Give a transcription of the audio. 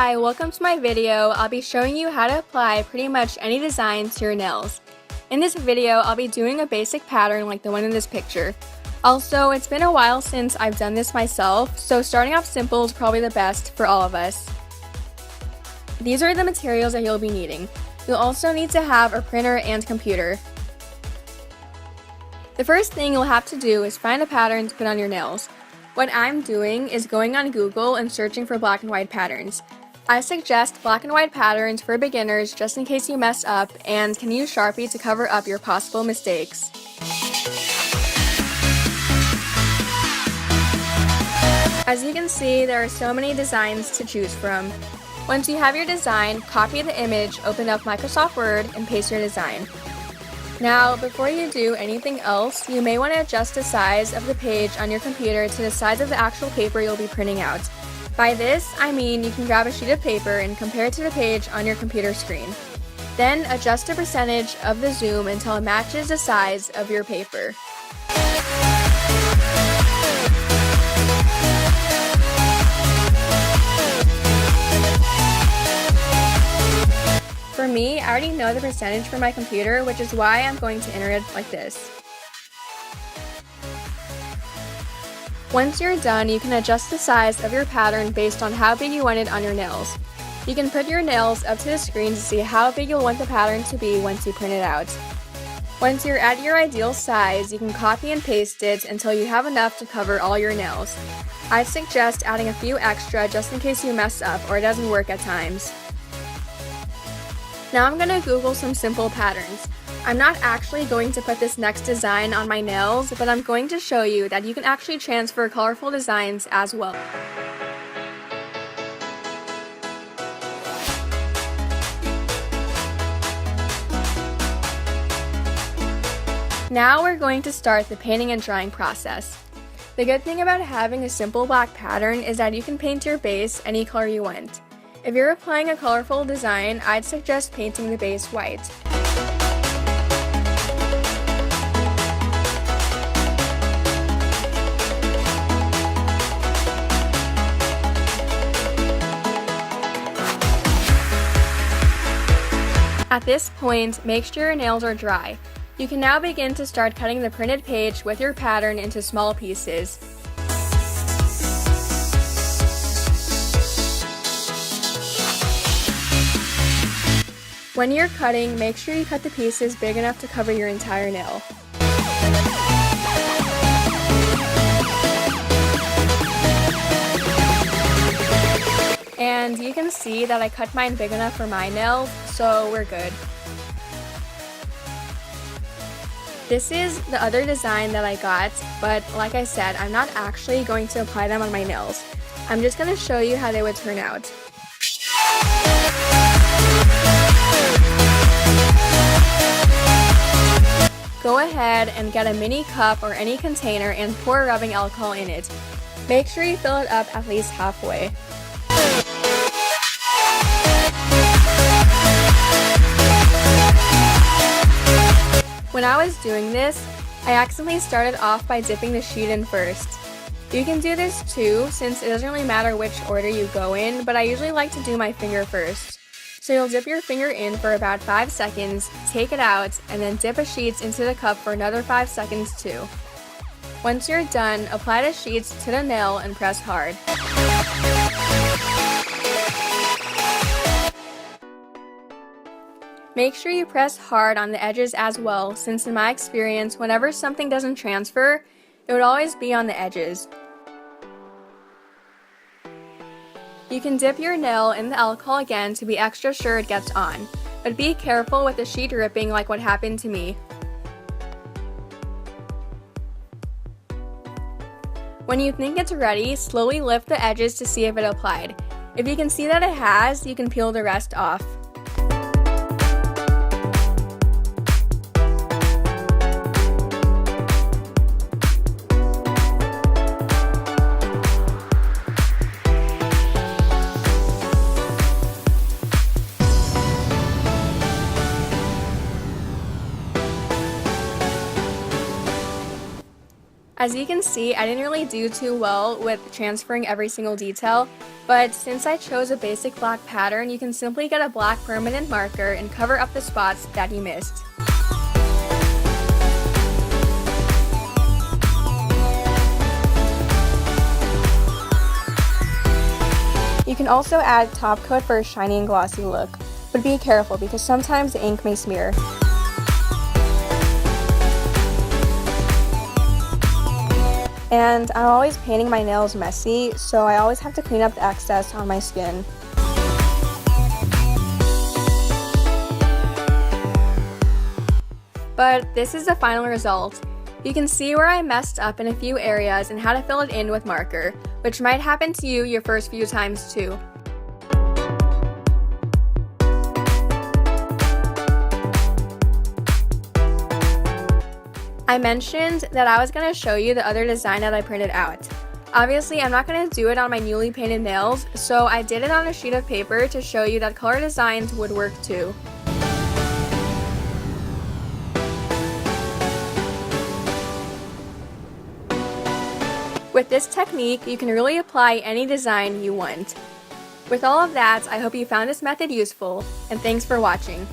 Hi, welcome to my video. I'll be showing you how to apply pretty much any design to your nails. In this video, I'll be doing a basic pattern like the one in this picture. Also, it's been a while since I've done this myself, so starting off simple is probably the best for all of us. These are the materials that you'll be needing. You'll also need to have a printer and computer. The first thing you'll have to do is find a pattern to put on your nails. What I'm doing is going on Google and searching for black and white patterns. I suggest black and white patterns for beginners just in case you mess up, and can use Sharpie to cover up your possible mistakes. As you can see, there are so many designs to choose from. Once you have your design, copy the image, open up Microsoft Word, and paste your design. Now, before you do anything else, you may want to adjust the size of the page on your computer to the size of the actual paper you'll be printing out. By this, I mean you can grab a sheet of paper and compare it to the page on your computer screen. Then adjust the percentage of the zoom until it matches the size of your paper. For me, I already know the percentage for my computer, which is why I'm going to enter it like this. Once you're done, you can adjust the size of your pattern based on how big you want it on your nails. You can put your nails up to the screen to see how big you'll want the pattern to be once you print it out. Once you're at your ideal size, you can copy and paste it until you have enough to cover all your nails. I'd suggest adding a few extra just in case you mess up or it doesn't work at times. Now I'm going to Google some simple patterns. I'm not actually going to put this next design on my nails, but I'm going to show you that you can actually transfer colorful designs as well. Now we're going to start the painting and drying process. The good thing about having a simple black pattern is that you can paint your base any color you want. If you're applying a colorful design, I'd suggest painting the base white. At this point, make sure your nails are dry. You can now begin to start cutting the printed page with your pattern into small pieces. When you're cutting, make sure you cut the pieces big enough to cover your entire nail. And you can see that I cut mine big enough for my nails, so we're good. This is the other design that I got, but like I said, I'm not actually going to apply them on my nails. I'm just going to show you how they would turn out. Go ahead and get a mini cup or any container and pour rubbing alcohol in it. Make sure you fill it up at least halfway. When I was doing this, I accidentally started off by dipping the sheet in first. You can do this too, since it doesn't really matter which order you go in, but I usually like to do my finger first. So you'll dip your finger in for about 5 seconds, take it out, and then dip a sheet into the cup for another 5 seconds too. Once you're done, apply the sheets to the nail and press hard. Make sure you press hard on the edges as well, since in my experience, whenever something doesn't transfer, it would always be on the edges. You can dip your nail in the alcohol again to be extra sure it gets on, but be careful with the sheet ripping like what happened to me. When you think it's ready, slowly lift the edges to see if it applied. If you can see that it has, you can peel the rest off. As you can see, I didn't really do too well with transferring every single detail, but since I chose a basic black pattern, you can simply get a black permanent marker and cover up the spots that you missed. You can also add top coat for a shiny and glossy look, but be careful because sometimes the ink may smear. And I'm always painting my nails messy, so I always have to clean up the excess on my skin. But this is the final result. You can see where I messed up in a few areas and how to fill it in with marker, which might happen to you your first few times too. I mentioned that I was going to show you the other design that I printed out. Obviously, I'm not going to do it on my newly painted nails, so I did it on a sheet of paper to show you that color designs would work too. With this technique, you can really apply any design you want. With all of that, I hope you found this method useful, and thanks for watching.